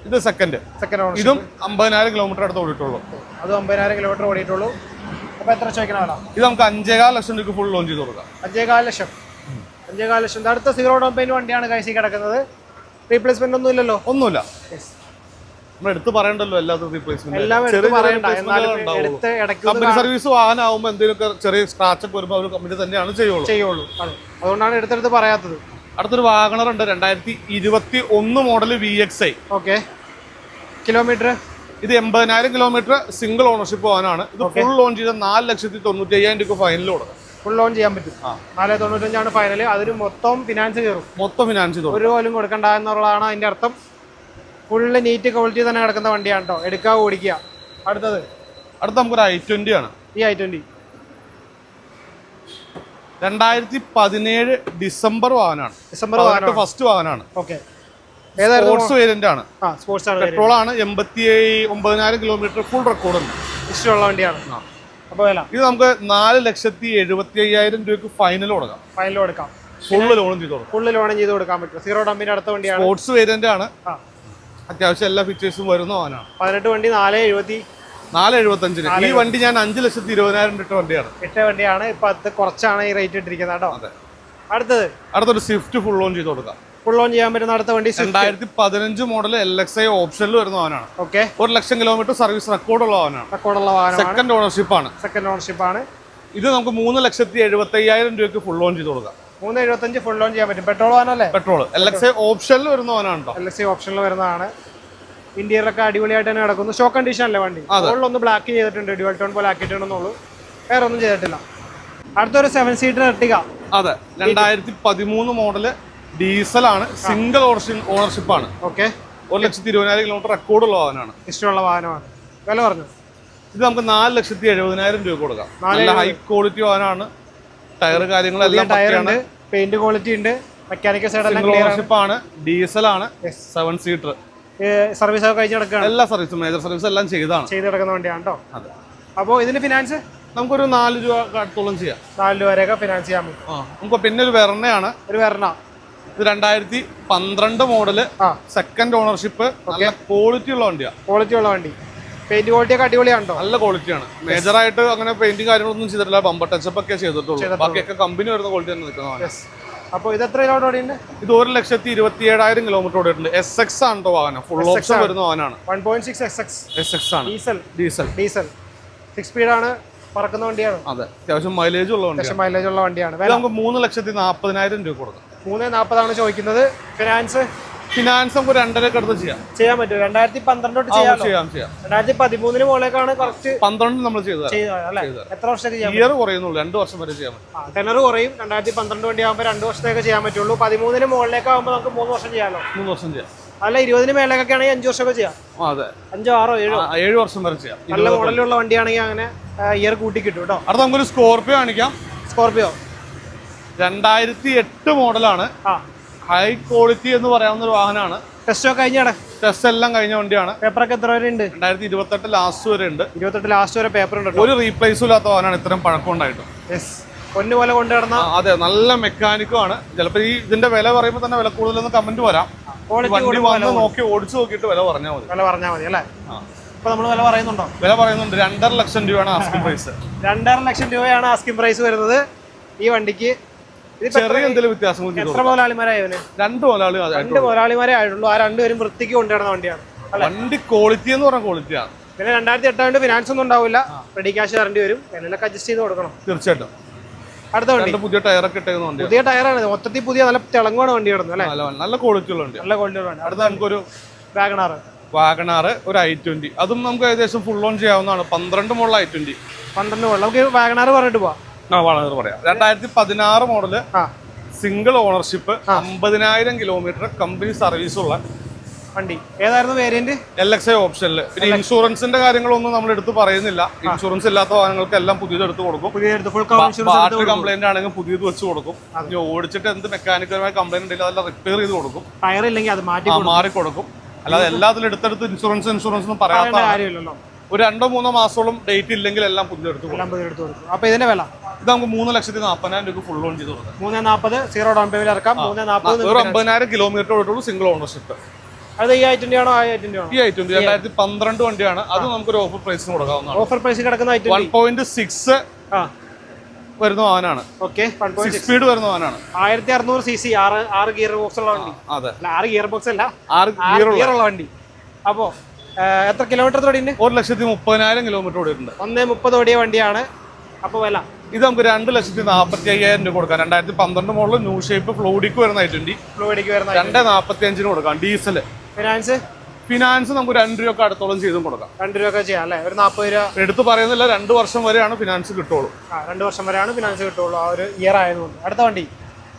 ഇത് സെക്കൻഡ് ഓണർഷിപ്പ്. ഇതും 50,000 കിലോമീറ്റർ അടുത്ത് ഓടിയിട്ടുള്ളൂ. അത് 50,000 കിലോമീറ്റർ ഓടിയിട്ടുള്ളൂ. അപ്പോൾ എത്ര ചോദിക്കണം വില? ഇത് നമുക്ക് 5.25 ലക്ഷം രൂപ ഫുൾ ലോൺ ചെയ്ത് കൊടുക്കാം. 5.25 ലക്ഷം. അടുത്ത 0 ഡൗൺ പേയ്മെന്റ് വണ്ടിയാണ് കൈസി കിടക്കുന്നത്. റീപ്ലേസ്മെന്റ് ഒന്നുമില്ലല്ലോ. ഒന്നുമില്ല. നമ്മൾ എടുത്ത് പറയണ്ടല്ലോ. എല്ലാത്തും റീപ്ലേസ്മെന്റ് കമ്പനി സർവീസ് വാഹനമാകുമ്പോൾ എന്തെങ്കിലുമൊക്കെ ചെറിയ സ്ക്രാച്ച് ഒക്കെ വരുമ്പോൾ അവർ കമ്പനി തന്നെയാണ് ചെയ്യുള്ളൂ. അതുകൊണ്ടാണ് എടുത്തെടുത്ത് പറയാത്തത്. അടുത്തൊരു വാഗണർ ഉണ്ട്. 2021 മോഡൽ VXi. ഓക്കെ. കിലോമീറ്റർ ഇത് 80,000 കിലോമീറ്റർ സിംഗിൾ ഓണർഷിപ്പ് വാഹനമാണ്. ഇത് ഫുൾ ലോൺ ചെയ്ത 4,95,000 രൂപ ഫൈനൽ കൊടുക്കാം. ഫുൾ ലോൺ ചെയ്യാൻ പറ്റും. 4.95 ഫൈനൽ. അതിന് മൊത്തം ഫിനാൻസ് കയറും. ഫിനാൻസ് ഒരു പോലും കൊടുക്കണ്ട എന്നുള്ളതാണ് അതിന്റെ അർത്ഥം. ഫുള്ള് നീറ്റ് ക്വാളിറ്റി തന്നെ കിടക്കുന്ന വണ്ടിയാണ് കേട്ടോ, എടുക്കുക ഓടിക്കുക. അടുത്തത് അടുത്ത നമുക്കൊരു i20 ആണ്. ഈ i20 2017 ഡിസംബർ വാഹനമാണ്. ഫസ്റ്റ് വാഹനമാണ്. ഓക്കെ, സ്പോർട്സ് വേരിയന്റ് ആണ്. സ്പോർട്സ് ആണ്. പെട്രോൾ ആണ്. 89,000 കിലോമീറ്റർ ഫുൾ റെക്കോർഡ് ഉണ്ട്. ഇഷ്ടമുള്ള വണ്ടിയാണ്. അപ്പോൾ ഇത് നമുക്ക് 4,75,000 രൂപയ്ക്ക് ഫൈനൽ കൊടുക്കാം. ഫുള്ള് ലോണും ചെയ്ത് കൊടുക്കാൻ പറ്റും. സീറോ ഡംപിന്റെ അടുത്ത വണ്ടിയാണ്. സ്പോർട്സ് വേരിയന്റ് ആണ്. അത്യാവശ്യം എല്ലാ ഫീച്ചേഴ്സും വരുന്ന വാഹനമാണ്. 18 വണ്ടി 4,75,000. ഈ വണ്ടി ഞാൻ 5,20,000 ഇട്ട വണ്ടിയാണ്. ഇപ്പൊ അത് കുറച്ചാണ് ഈ റേറ്റ് ഇട്ടിരിക്കുന്നത് കേട്ടോ. അടുത്തൊരു സ്വിഫ്റ്റ് ഫുൾ ലോൺ ചെയ്ത് കൊടുക്കാം. ഫുൾ ഓൺ ചെയ്യാൻ പറ്റുന്ന അടുത്ത വണ്ടി 2015 മോഡൽ LXi ഓപ്ഷനിൽ വരുന്ന വാഹനമാണ്. ഓക്കെ, 1,00,000 കിലോമീറ്റർ സർവീസ് റെക്കോർഡുള്ള വാഹനമാണ്. സെക്കൻഡ് ഓണർഷിപ്പ് ആണ്. ഇത് നമുക്ക് 3,75,000 രൂപയ്ക്ക് ഫുൾ ലോൺ ചെയ്ത് കൊടുക്കാം. 3,75 ഫുൾ ലോൺ ചെയ്യാൻ പറ്റും. പെട്രോൾ വാഹനല്ലേ? പെട്രോൾ. LXi ഓപ്ഷനിൽ വരുന്ന വാഹനമാണ്. LXi ഓപ്ഷനിൽ വരുന്നതാണ്. ഇന്റീരിയർ ഒക്കെ അടിപൊളിയായിട്ട് തന്നെ കിടക്കുന്നു. സ്റ്റോക്ക് കണ്ടീഷൻ അല്ലേ വണ്ടി? ഒന്ന് ബ്ലാക്ക് ചെയ്തിട്ടുണ്ട്, ഡ്യുവൽ ടോൺ പോലെ ആക്കിയിട്ടുണ്ടെന്നുള്ളൂ, വേറെ ഒന്നും ചെയ്തിട്ടില്ല. അടുത്തൊരു 7 സീറ്റർ എർട്ടിഗ. അതെ, 2013 മോഡല് ഡീസൽ ആണ്. സിംഗിൾ ഓണർഷിപ്പ് ആണ്. ഓക്കെ, 1,20,000 കിലോമീറ്റർ റെക്കോർഡുള്ള വാഹനമാണ്. ഇഷ്ടമുള്ള വാഹനമാണ്. വില പറഞ്ഞു. ഇത് നമുക്ക് 4,70,000 രൂപ കൊടുക്കാം. നല്ല ഹൈ ക്വാളിറ്റി വാഹനമാണ്. ടയർ കാര്യങ്ങളെല്ലാം ടയറുണ്ട്, പെയിന്റ് ക്വാളിറ്റി ഉണ്ട്, മെക്കാനിക്കൽ സൈഡ് എല്ലാം ക്ലിയർ ആണ്. ഡീസൽ ആണ്. 7 സീറ്റർ. സർവീസ് ഒക്കെ കഴിഞ്ഞ് കിടക്കുകയാണ്. എല്ലാ സർവീസും മേജർ സർവീസ് എല്ലാം ചെയ്ത് കിടക്കുന്ന വണ്ടിയാണ് കേട്ടോ. അതെ. അപ്പോൾ ഇതിന് ഫിനാൻസ് നമുക്കൊരു 4 രൂപ അടുത്തോളം ചെയ്യാം. 4 രൂപ വരെയൊക്കെ ഫിനാൻസ് ചെയ്യാൻ പറ്റും. നമുക്ക് പിന്നെ ഒരു വെർണയാണ്. ഇത് 2012 മോഡല്, സെക്കൻഡ് ഓണർഷിപ്പ്. നല്ല ക്വാളിറ്റി ഉള്ള വണ്ടി. പെയിന്റ് ക്വാളിറ്റി ഒക്കെ അടിപൊളിയാണോ? നല്ല ക്വാളിറ്റിയാണ്. മേജർ ആയിട്ട് അങ്ങനെ പെയിന്റും കാര്യങ്ങളൊന്നും ചെയ്തിട്ടില്ല. ബമ്പർ ടച്ചപ്പ് ഒക്കെ ചെയ്തിട്ടുള്ളൂ. ബാക്കിയൊക്കെ കമ്പനി വരുന്ന ക്വാളിറ്റി തന്നെ നിൽക്കുന്നതാണ്. അപ്പോൾ ഇത് എത്ര കിലോമീറ്റർ ഓടിയുണ്ട്? ഇത് 1,27,000 കിലോമീറ്റർ ഓടിയിട്ടുണ്ട്. SX ആണ് കേട്ടോ വാഹനം. ഫുൾ ഓപ്ഷൻ വരുന്ന വാഹനമാണ്. 1.6 SX ആണ്. ഡീസൽ 6 സ്പീഡാണ്, പറക്കുന്ന വണ്ടിയാണ്. അതെ, അത്യാവശ്യം മൈലേജ് ഉള്ള വണ്ടിയാണ്. നമുക്ക് 3,40,000 രൂപ കൊടുക്കാം. 3,40,000 ചോദിക്കുന്നത്. ഫിനാൻസ് നമുക്ക് 2.5 അടുത്ത് ചെയ്യാൻ പറ്റും. 2012 ചെയ്യാം. 2013 മുകളിലേക്കാണ് കറക്റ്റ്. 12 നമ്മൾ ചെയ്തത്. എത്ര വർഷത്തേക്ക് ഇയർ കുറയുന്നുള്ളൂ, 2 വർഷം വരെ ചെയ്യാൻ പറ്റും. ടെനർ കുറയും. 2012 വണ്ടി ആകുമ്പോൾ 2 വർഷത്തേക്ക് ചെയ്യാൻ പറ്റുള്ളൂ. 13 മുകളിലേക്ക് ആകുമ്പോൾ നമുക്ക് 3 വർഷം ചെയ്യാമല്ലോ. 3 വർഷം ചെയ്യാം. അല്ല, 20 മേലേക്കൊക്കെ ആണെങ്കിൽ 5 വർഷമൊക്കെ ചെയ്യാം. അതെ, 5, 6, 7 വർഷം വരെ ചെയ്യാം. നല്ല മോഡലുള്ള വണ്ടിയാണെങ്കിൽ അങ്ങനെ ഇയർ കൂട്ടി കിട്ടും കേട്ടോ. അടുത്ത നമുക്കൊരു സ്കോർപിയോ കാണിക്കാം. സ്കോർപിയോ 2008 മോഡലാണ്. ഹൈ ക്വാളിറ്റി എന്ന് പറയാവുന്ന ഒരു വാഹനമാണ്. ടെസ്റ്റ് എല്ലാം കഴിഞ്ഞ വണ്ടിയാണ്. പേപ്പറൊക്കെ എത്ര വരെ ഉണ്ട്? 2028 ലാസ്റ്റ് വരെ ഉണ്ട്. 28 ലാസ്റ്റ് വരെ പേപ്പർ ഉണ്ട്. ഒരു റീപ്ലേസും ഇല്ലാത്ത വാഹനമാണ്. ഇത്രയും പഴക്കം ഉണ്ടായിട്ടും പൊന്നു പോലെ കൊണ്ടുവരുന്ന. അതെ, നല്ല മെക്കാനിക്കും ആണ്. ചിലപ്പോൾ ഇതിന്റെ വില പറയുമ്പോൾ തന്നെ വില കൂടുതലൊന്നും കമന്റ് വരാം. വണ്ടി വന്ന് നോക്കി ഓടിച്ചു നോക്കിയിട്ട് വില പറഞ്ഞാൽ മതി അല്ലേ? ഇപ്പൊ നമ്മൾ വില പറയുന്നുണ്ടോ? വില പറയുന്നുണ്ട്. 2,50,000 രൂപയാണ് ആസ്കിംഗ് പ്രൈസ്. 2,50,000 രൂപയാണ് ആസ്കിംഗ് പ്രൈസ് വരുന്നത് ഈ വണ്ടിക്ക്. ചെറിയ എന്തെങ്കിലും വ്യത്യാസം. എത്ര മുതലാളിമാരായി? 2 മുതലാളിമാരെ ആയിട്ടുള്ളൂ. ആ 2 പേരും വൃത്തിക്ക് കൊണ്ടുവരുന്ന വണ്ടിയാണ്. വണ്ടി ക്വാളിറ്റി എന്ന് പറഞ്ഞ ക്വാളിറ്റിയാണ്. പിന്നെ 2008 ഫിനാൻസ് ഒന്നും ഉണ്ടാവില്ല. റെഡി ക്യാഷ് തരേണ്ടി വരും. എല്ലാം അഡ്ജസ്റ്റ് ചെയ്ത് കൊടുക്കണം തീർച്ചയായിട്ടും. അടുത്ത വണ്ടി പുതിയ ടയറൊക്കെ ഇട്ടേക്കുന്ന വണ്ടി. പുതിയ ടയറാണ്. മൊത്തത്തിൽ പുതിയ നല്ല തിളങ്ങുവാണ് വണ്ടി കിടന്നത് അല്ലേ? നല്ല ക്വാളിറ്റി ഉള്ള വണ്ടി. അടുത്ത നമുക്കൊരു വാഗണാർ, ഒരു i20. അതും നമുക്ക് ഏകദേശം ഫുൾ ഓൺ ചെയ്യാവുന്നതാണ്. 12 മോഡൽ i20. 12 മോഡൽ. നമുക്ക് വാഗണാർ പറഞ്ഞിട്ട് പോവാം. പറയാം. 2016 model, single ownership, 50,000 kilometre company service ഉള്ള വണ്ടി. ഏതായിരുന്നു വേരിയന്റ്? LXi ഓപ്ഷനിൽ. പിന്നെ ഇൻഷുറൻസിന്റെ കാര്യങ്ങളൊന്നും നമ്മൾ എടുത്ത് പറയുന്നില്ല. ഇൻഷുറൻസ് ഇല്ലാത്ത വാഹനങ്ങൾക്ക് എല്ലാം പുതിയത് എടുത്ത് കൊടുക്കും. ബാറ്ററി കംപ്ലൈന്റ് ആണെങ്കിൽ പുതിയത് വെച്ച് കൊടുക്കും. ഓടിച്ചിട്ട് എന്ത് മെക്കാനിക്കൽമായ കംപ്ലൈന്റ് ഉണ്ടെങ്കിൽ അതെല്ലാം റിപ്പയർ ചെയ്ത് കൊടുക്കും. ടയർ ഇല്ലെങ്കിൽ അത് മാറി കൊടുക്കും. അല്ലാതെ എല്ലാത്തിലും എടുത്തെടുത്ത് ഇൻഷുറൻസ് ഒന്നും പറയാത്ത കാര്യമില്ലല്ലോ. ഒരു 2-3 മാസത്തോളം ഡേറ്റ് ഇല്ലെങ്കിൽ എല്ലാം പുതിയത് എടുത്ത് കൊടുക്കും. അപ്പൊ ഇതിന്റെ വില ഇത് നമുക്ക് 3,40,000 രൂപ ഫുൾ ലോൺ ചെയ്ത് കൊടുക്കാം. 3,40,000 സീറോ ഡൗൺ പേയ്മെന്റ് ഇറക്കാം. 3,40,000 ഒരു 50,000 കിലോമീറ്റർ ഓടിയിട്ടുള്ളൂ. Single ownership. അത് ഈ i20 ആണോ? ഈ i20 2012 വണ്ടിയാണ്. അത് നമുക്കൊരു ഓഫർ പ്രൈസിന് കൊടുക്കാവുന്നതാണ്. ഓഫർ പ്രൈസ് കിടക്കുന്ന 1.6 വരുന്ന വാഹനമാണ്. 6 സ്പീഡ് വരുന്ന വാഹനമാണ്. 1600 cc 6 ഗിയർ ബോക്സ് ഉള്ള വണ്ടി. അതെ, 6 ഗിയർ ബോക്സ് അല്ല, 6 ഗിയർ ഉള്ള വണ്ടി. അപ്പോ എത്ര കിലോമീറ്റർ ഓടിയുണ്ട്? 1,30,000 കിലോമീറ്റർ ഓടിയിട്ടുണ്ട്. 1.30 ഓടിയ വണ്ടിയാണ്. അപ്പൊ വില ഇത് നമുക്ക് 2,45,000 രൂപ കൊടുക്കാം. 2012 മോഡൽ ന്യൂ ഷേപ്പ് ഫ്ലോഡിക്ക് വരുന്ന i20. 2,45,000 കൊടുക്കാം. ഡീസൽ. ഫിനാൻസ് നമുക്ക് 2 രൂപ അടുത്തോളം ചെയ്തും കൊടുക്കാം. 2 രൂപ ചെയ്യാം അല്ലേ? ഒരു 40 രൂപ എടുത്ത് പറയുന്നില്ല. 2 വർഷം വരെയാണ് ഫിനാൻസ് കിട്ടുള്ളൂ. 2 വർഷം വരെയാണ് ഫിനാൻസ് കിട്ടുള്ളൂ. ആ ഒരു ഇയർ ആയതുകൊണ്ട്. അടുത്ത വണ്ടി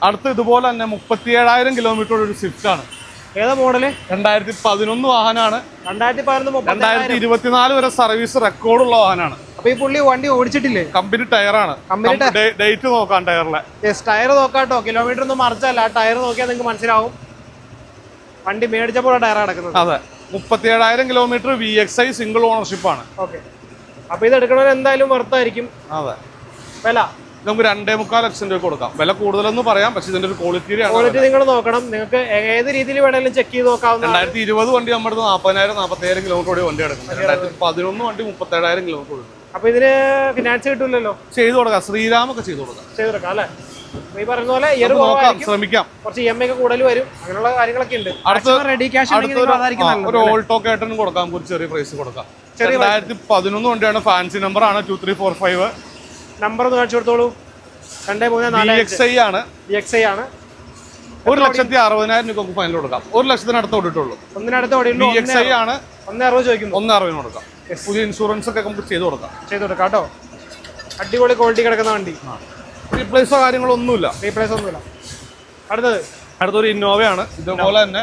അടുത്ത് ഇതുപോലെ തന്നെ 37,000 കിലോമീറ്റർ ഒരു സ്വിഫ്റ്റ് ആണ്. ഏതാ മോഡല്? 2011 വാഹനമാണ്. 2011 2024 വരെ സർവീസ് റെക്കോർഡുള്ള വാഹനമാണ്. അപ്പൊ ഈ പുള്ളി വണ്ടി ഓടിച്ചിട്ടില്ലേ? കമ്പനി ടയറാണ്. ഡേറ്റ് നോക്കാം ടയറിലെ. ടയർ നോക്കാട്ടോ, കിലോമീറ്റർ ഒന്നും മറിച്ചല്ല. ടയർ നോക്കിയാൽ നിങ്ങൾക്ക് മനസ്സിലാവും വണ്ടി മേടിച്ചപ്പോൾ ടയർ കിടക്കുന്നത്. അതെ, 37,000 കിലോമീറ്റർ VXI സിംഗിൾ ഓണർഷിപ്പ് ആണ്. ഓക്കെ, അപ്പൊ ഇത് എടുക്കണവർ എന്തായാലും വെറുതായിരിക്കും. അതെ, വില നമുക്ക് 2.25 ലക്ഷം രൂപ കൊടുക്കാം. വില കൂടുതലൊന്നും പറയാം, പക്ഷെ ഇതിന്റെ ഒരു ക്വാളിറ്റി നിങ്ങൾ നോക്കണം. നിങ്ങൾക്ക് ഏത് രീതിയിൽ വേണമെങ്കിലും ചെക്ക് ചെയ്ത് നോക്കാവുന്ന. 2020 വണ്ടി നമ്മുടെ 40,000-45,000 കിലോമീറ്റർ ഓടി വണ്ടി എടുക്കുന്നത്. 2011 വണ്ടി 37,000 കിലോമീറ്റർ ഓടും. അപ്പൊ ഇതിന് ഫിനാൻസ് കിട്ടില്ലല്ലോ? ചെയ്തു കൊടുക്കാം, ശ്രീരാമൊക്കെ ചെയ്തു കൊടുക്കാം അല്ലെ? ഈ പറയുന്ന പോലെ ശ്രമിക്കാം. കുറച്ച് EMI ഒക്കെ കൂടുതൽ വരും, അങ്ങനെയുള്ള കാര്യങ്ങളൊക്കെ ഉണ്ട്. റെഡി ക്യാഷ് ഒരു ഓൾട്ടോ കേട്ടനും കൊടുക്കാം, ഒരു ചെറിയ പ്രൈസ് കൊടുക്കാം. 2011 വണ്ടിയാണ്, ഫാൻസി നമ്പർ ആണ് 2345. നമ്പർ ഒന്ന് കാണിച്ചു കൊടുത്തോളൂ. 2344 VXI ആണ്. 1,60,000 രൂപ ഫൈനൽ കൊടുക്കാം. 1 ലക്ഷത്തിനടുത്ത് ഓടിയിട്ടുള്ളൂ. ഒന്നിനടുത്ത് ഓടിയുള്ളൂ. VXI ആണ്. 1.60 ചോദിക്കുന്നു. 1.60 കൊടുക്കാം. പുതിയ ഇൻഷുറൻസ് ഒക്കെ നമുക്ക് ചെയ്ത് കൊടുക്കാം കേട്ടോ. അടിപൊളി ക്വാളിറ്റി കിടക്കുന്ന വണ്ടി. റീപ്ലേസോ കാര്യങ്ങളൊന്നുമില്ല. അടുത്തൊരു ഇന്നോവയാണ്. ഇതുപോലെ തന്നെ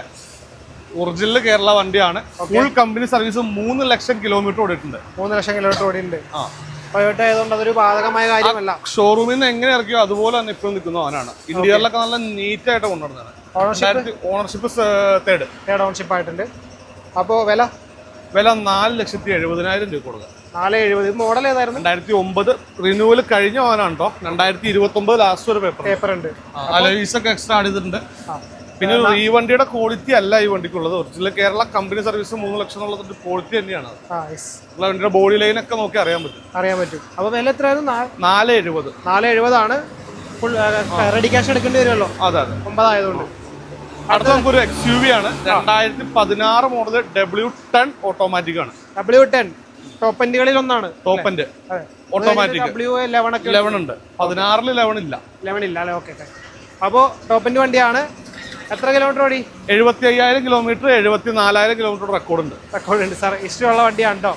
ഒറിജിനൽ കേരള വണ്ടിയാണ്. ഫുൾ കമ്പനി സർവീസ് 3 ലക്ഷം കിലോമീറ്റർ ഓടിയിട്ടുണ്ട്. 3 ലക്ഷം കിലോമീറ്റർ ഓടിയിട്ടുണ്ട്. ടൊയോട്ട ആയതുകൊണ്ട് അതൊരു ബാധകമായ കാര്യമല്ല. ഷോറൂമിൽ നിന്ന് എങ്ങനെ ഇറക്കിയോ അതുപോലെ തന്നെ ഇപ്പോഴും നിൽക്കുന്ന അവനാണ്. ഇന്ത്യയിലൊക്കെ നല്ല നീറ്റ് ആയിട്ട് കൊണ്ടുവരുന്നതാണ്. ഓണർഷിപ്പ് തേർഡ് ഓണർഷിപ്പ് ആയിട്ടുണ്ട്. അപ്പോൾ വില 4,70,000 രൂപ കൊടുക്കുക. 470. മോഡൽ ഏതായിരുന്നു? 2009 റിന്യൂവൽ കഴിഞ്ഞ വാഹനമാണ് കേട്ടോ. 2029 ലാസ്റ്റ് ഒരു പേപ്പർ ഉണ്ട്. അലോയ്സ് ഒക്കെ എക്സ്ട്രാ ആഡ് ചെയ്തിട്ടുണ്ട്. പിന്നെ ഈ വണ്ടിയുടെ ക്വാളിറ്റി അല്ല ഈ വണ്ടിക്കുള്ളത്. ഒറിജിനൽ കേരള കമ്പനി സർവീസ് 3 ലക്ഷം എന്നുള്ളത് ക്വാളിറ്റി തന്നെയാണ്. വണ്ടിയുടെ ബോഡി ലൈൻ ഒക്കെ നോക്കി അറിയാൻ പറ്റും. അപ്പൊ വില എത്രയായിരുന്നു? 470 ആണ്. ഫുൾ റെഡി ക്യാഷ് എടുക്കേണ്ടി വരുമല്ലോ. അതെ, 9 ആയതുകൊണ്ട്. അടുത്ത നമുക്കൊരു XUV ആണ്. 2016 മോഡൽ W10 ഓട്ടോമാറ്റിക് ആണ്. W10 ടോപ്പ് എൻഡുകളിൽ ഒന്നാണ്. Top end automatic. W11 ഉണ്ട്. 16 11 ഇല്ല. 11 ഇല്ല അല്ലേ? ഓക്കെ. അപ്പോൾ ടോപ്പ് എൻഡ് വണ്ടിയാണ്. എത്ര കിലോമീറ്റർ ഓടി? 75,000 കിലോമീറ്റർ, 74,000 കിലോമീറ്റർ റെക്കോർഡ് സാർ. ഇഷ്ടമുള്ള വണ്ടിയാണ് കേട്ടോ.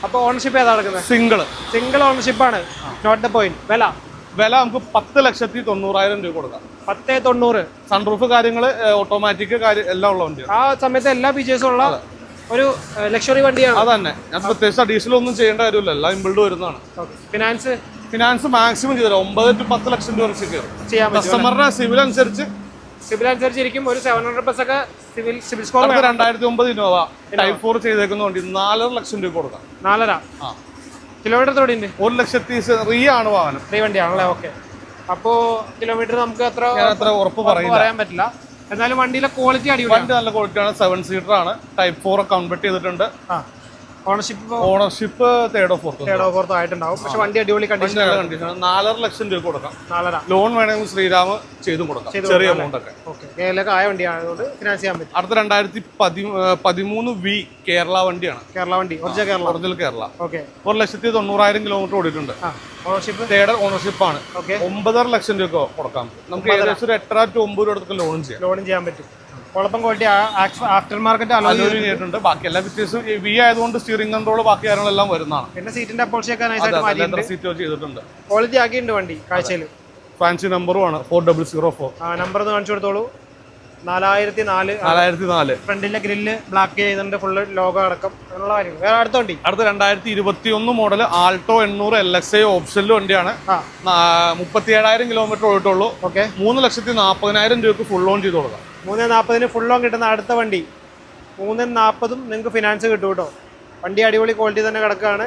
അപ്പോൾ ഓണർഷിപ്പ് ഏതാ നടക്കുന്നത്? സിംഗിൾ ഓണർഷിപ്പാണ്. Note the point. വില നമുക്ക് 10,90,000 രൂപ കൊടുക്കാം. 10,90. സൺറൂഫ് കാര്യങ്ങള് ഓട്ടോമാറ്റിക് എല്ലാം ഉള്ള വണ്ടിയാണ്. ആ സമയത്ത് എല്ലാ ഫീച്ചേഴ്സും ഉള്ള ഒരു ലക്ഷറി വണ്ടിയാണ്. അതന്നെ, ഞാൻ പ്രത്യേകിച്ച് അഡീഷണൽ ഒന്നും ചെയ്യേണ്ട കാര്യമില്ല, എല്ലാം ഇമ്പിൾഡ് വരുന്നതാണ്. ഫിനാൻസ് മാക്സിമം ചെയ്തല്ലോ 9 to 10 ലക്ഷം രൂപ ചെയ്യാം. കസ്റ്റമറുടെ സിവിൽ അനുസരിച്ച് ഇരിക്കും. ഒരു 700 പ്ലസ് ഒക്കെ സിവിൽ സ്കോർ. 2009 ഇന്നോവ ടൈപ്പ് 4 ചെയ്തേക്കുന്ന വണ്ടി 4.5 ലക്ഷം രൂപ കൊടുക്കാം. 4.5 കിലോമീറ്റർ തോടിയുണ്ട്. 1 ലക്ഷത്തി റീ ആണ് വാഹനം. റീ വണ്ടിയാണല്ലേ? ഓക്കെ. അപ്പോ കിലോമീറ്റർ നമുക്ക് അത്ര ഉറപ്പ് പറയാൻ പറ്റില്ല. എന്നാലും വണ്ടിയിലെ ക്വാളിറ്റി അടിപൊളി. വണ്ടി നല്ല ക്വാളിറ്റിയാണ്. 7 സീറ്റർ ആണ്. ടൈപ്പ് 4 ഒക്കെ കൺവെർട്ട് ചെയ്തിട്ടുണ്ട്. ഓണർഷിപ്പ് തേർഡ് ഓഫ് ഫോർത്ത് ആയിട്ടുണ്ടാവും. പക്ഷെ വണ്ടി അടിപൊളി കണ്ടീഷൻ. 4.5 ലക്ഷം രൂപ കൊടുക്കാം. ലോൺ വേണമെങ്കിൽ ശ്രീരാമ് ചെയ്തും കൊടുക്കാം, ചെറിയ എമൗണ്ട് ഒക്കെ. ആയ വണ്ടിയായതുകൊണ്ട് ഫിനാൻസ് ചെയ്യാൻ പറ്റും. അടുത്ത 2013 V കേരള വണ്ടിയാണ്. ഒറിജിനൽ കേരള. 1,90,000 കിലോമീറ്റർ ഓടിയിട്ടുണ്ട്. തേർഡ് ഓണർഷിപ്പ് ആണ്. 9.5 ലക്ഷം രൂപ കൊടുക്കാം. നമുക്ക് ഏകദേശം ഒരു 8 to 9 രൂപ ലോൺ ചെയ്യാൻ പറ്റും. കുഴപ്പം ക്വാളിറ്റി ആഫ്റ്റർ മാർക്കറ്റ് അലോയ് ചെയ്തിട്ടുണ്ട്. ബാക്കി എല്ലാ ഫീച്ചേഴ്സും V ആയതുകൊണ്ട് സ്റ്റിയറിംഗ് കൺട്രോൾ ബാക്കി കാര്യങ്ങളെല്ലാം വരുന്നതാണ്. പിന്നെ സീറ്റിന്റെ സീറ്റ് ചെയ്തിട്ടുണ്ട്. ക്വാളിറ്റി ആക്കിയിട്ടുണ്ട് വണ്ടി. കാഴ്ചയിൽ ഫാൻസി നമ്പറും ആണ് 4004. നമ്പർ ഒന്ന് കാണിച്ചു കൊടുത്തോളൂ. 4004. ഫ്രണ്ടിലെ ഗ്രില്ല് ബ്ലാക്ക് ചെയ്തിട്ടുണ്ട്. ഫുള്ള് ലോഗോ അടക്കം അങ്ങനെയുള്ള കാര്യങ്ങൾ. വേറെ അടുത്ത വണ്ടി. അടുത്ത 2021 മോഡൽ ആൾട്ടോ 800 LXI ഓപ്ഷനിൽ വണ്ടിയാണ്. 37,000 കിലോമീറ്റർ ഓടിയിട്ടുള്ളൂ. 3,40,000 രൂപയ്ക്ക് ഫുൾ ലോൺ ചെയ്ത് കൊടുക്കാം. 3,40 ഫുൾ ലോൺ കിട്ടുന്ന അടുത്ത വണ്ടി. 3,40 നിങ്ങൾക്ക് ഫിനാൻസ് കിട്ടും കേട്ടോ. വണ്ടി അടിപൊളി ക്വാളിറ്റി തന്നെ കിടക്കുകയാണ്.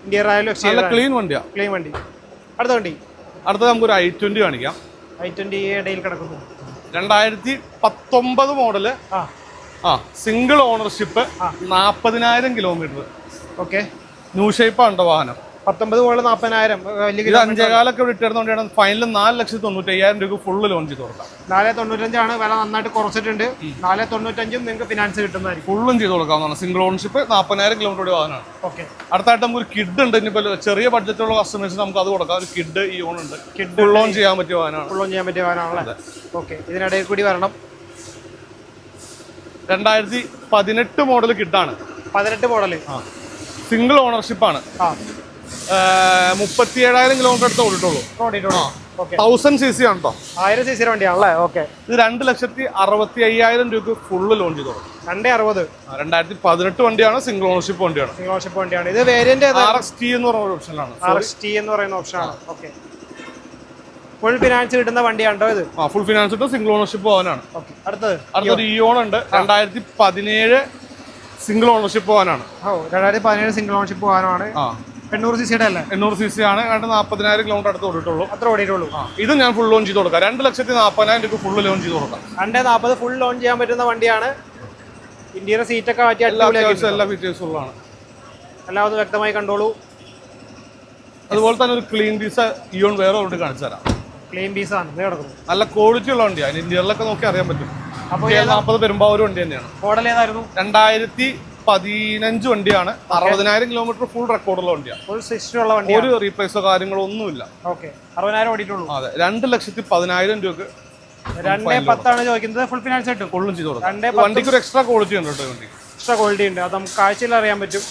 ഇന്ത്യൻ ആയാലും ക്ലീൻ വണ്ടി. അടുത്ത നമുക്കൊരു i20 കാണിക്കാം. i20 ഇടയിൽ കിടക്കുന്നു. 2019 model. Single ownership, 40,000 kilometre. New shape ആണ് വാഹനം. 19 മോഡൽ 40,000. 5.5 ഇട്ടിരുന്നോണ്ടാണ് ഫൈനൽ 4,95,000 രൂപ ഫുള്ള് ലോൺ ചെയ്ത് കൊടുക്കാം. 495 ആണ് വില. നന്നായിട്ട് കുറച്ചിട്ടുണ്ട്. 495 നിങ്ങൾക്ക് ഫിനാൻസ് കിട്ടുന്നതായിരിക്കും. ഫുള്ളും ചെയ്ത് കൊടുക്കാവുന്നതാണ്. സിംഗിൾ ഓണർഷിപ്പ്, 40,000 കിലോമീറ്റർ വാഹനമാണ്. അടുത്തായിട്ട് നമുക്ക് ഒരു കിഡ് ഉണ്ട്. ഇനിയിപ്പോൾ ചെറിയ ബഡ്ജറ്റുള്ള കസ്റ്റമേഴ്സ് നമുക്ക് അത് കൊടുക്കാം. ഒരു കിഡ് ഈ ഓൺ ഉണ്ട്. ഫുൾ ലോൺ ചെയ്യാൻ പറ്റിയ വാഹനമാണ്. ഇതിനിടയിൽ കൂടി വരണം. 2018 മോഡൽ കിഡാണ്. 18 മോഡൽ സിംഗിൾ ഓണർഷിപ്പ് ആണ്. 37,000 കിലോമീറ്റർ അടുത്ത് ഓടിയിട്ടുള്ളൂ. 1000cc ആണ് കേട്ടോ. 1000cc വണ്ടിയാണല്ലേ? ഓക്കെ. ഇത് 2,65,000 രൂപ ഫുള്ള് ലോഞ്ച് ചെയ്തോളൂ. 260. 2018 വണ്ടിയാണ്. സിംഗിൾ ഓണർഷിപ്പ് വണ്ടിയാണ്. സിംഗിൾ ഓണർഷിപ്പ് വണ്ടിയാണ്. ഇത് വേരിയന്റ് RXT എന്ന് പറയുന്ന ഓപ്ഷനാണ്. RXT എന്ന് പറയുന്ന ഓപ്ഷനാണ്. ഓക്കെ. ഫുൾ ഫിനാൻസ് കിട്ടുന്ന വണ്ടിയാണോ ഇത്? ഫുൾ ഫിനാൻസ് കിട്ടും. സിംഗിൾ ഓണർഷിപ്പ് പോകാനാണ്. അടുത്തൊരു ഇയോൺ ഉണ്ട്. 2017 സിംഗിൾ ഓണർഷിപ്പ് പോകാനാണ്. 2017 സിംഗിൾ ഓണർഷിപ്പ് പോകാനാണ്. 800cc അല്ലേ? 800cc ആണ്. 40,000 കിലോമീറ്റർ അടുത്ത് ഓടിയിട്ടുള്ളൂ. അത്ര ഓടിയിട്ടുള്ളൂ. ഇത് ഞാൻ ഫുൾ ലോഞ്ച് ചെയ്ത് കൊടുക്കാം. 2,40,000 രൂപ ഫുൾ ലോഞ്ച് ചെയ്ത് കൊടുക്കാം. 240 ഫുൾ ലോഞ്ച് ചെയ്യാൻ പറ്റുന്ന വണ്ടിയാണ്. ഇന്ത്യയുടെ സീറ്റൊക്കെ മാറ്റി എല്ലാ ഫീച്ചേഴ്സും ഉള്ളതാണ്. എല്ലാം ഒന്ന് വ്യക്തമായി കണ്ടോളൂ. അതുപോലെ തന്നെ ഒരു ക്ലീൻ പീസ് ഇയോൺ വേറെ കൊണ്ട് കാണിച്ചു തരാം. ക്ലീൻ പീസ് ആണ് കിടക്കുന്നത്. നല്ല ക്വാളിറ്റി ഉള്ള വണ്ടിയാണ്. ഇന്ത്യയിലൊക്കെ നോക്കി അറിയാൻ പറ്റും. അപ്പോൾ 40 പെരുമ്പാവൂർ വണ്ടി തന്നെയാണ്. മോഡൽ ഏതായിരുന്നു? 2015 വണ്ടിയാണ്. 60,000 കിലോമീറ്റർ ഫുൾ റെക്കോർഡുള്ള വണ്ടിയാണ്. ഫുൾ സിസ്റ്റം ഉള്ള വണ്ടി. ഒരു റീപ്ലേസോ കാര്യങ്ങളോ ഒന്നുമില്ല. ഓക്കെ. 60,000 ഓടിയിട്ടുള്ളൂ. അതെ. 2,10,000 രൂപക്ക് 2,10 ചോദിക്കുന്നത്. ഫുൾ ഫിനാൻസ് കിട്ടും. ഫുള്ളും ചെയ്ത് കൊടുക്കാം. വണ്ടിക്ക് ഒരു എക്സ്ട്രാ ക്വാളിറ്റി ഉണ്ട് കേട്ടോ. വണ്ടി എക്സ്ട്രാ ക്വാളിറ്റി ഉണ്ട്. അത് നമുക്ക് കാഴ്ചയിൽ അറിയാൻ പറ്റും.